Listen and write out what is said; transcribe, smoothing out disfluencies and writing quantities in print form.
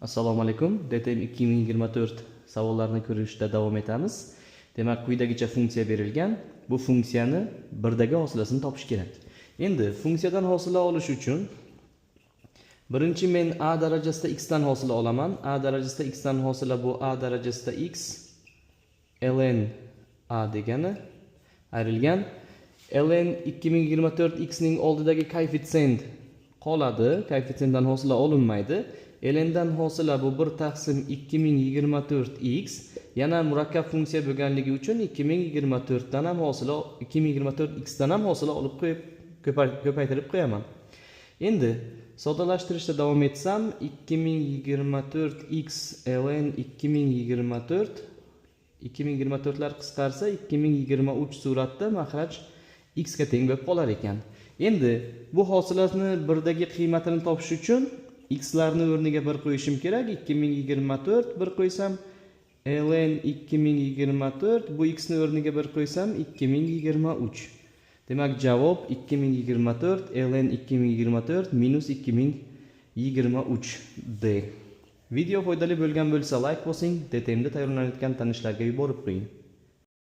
Assalomu alaykum. DTM 2024 savollarni ko'rishda davom etamiz. Demak, quyidagicha funksiya berilgan. Bu funksiyani birdagi hosilasini topish kerak. Endi funksiyadan hosila olish uchun birinchi men a darajasida x dan hosila olaman. A darajasida x dan hosila bu a darajasida x ln a degani ayrilgan. ln 2024 x ning oldidagi koeffitsient qoladi. Koeffitsiyentdan hosila olinmaydi. ln dan hosila bu 1 taqsim 2024 x. Yana murakkab funksiya bo'lganligi uchun 2024 dan ham hosila 2024 x dan ham hosila olib qo'yib ko'paytirib qo'yaman. Endi soddalashtirishda davom etsam 2024 x ln 2024 lar qisqarsa 2023 suratda makhraj x ga teng bo'lib qolar ekan. Endi bu hosilasini birdagi qiymatini topish uchun x larni o'rniga 1 qo'yishim kerak. 2024 1 qo'ysam ln 2024, bu x ni o'rniga 1 qo'ysam 2023. Demak, javob 2024 ln 2024 minus 2023 d. Video foydali bo'lgan bo'lsa like bosing, DTMda tayyorlanayotgan tanishlarga yuborib qo'ying.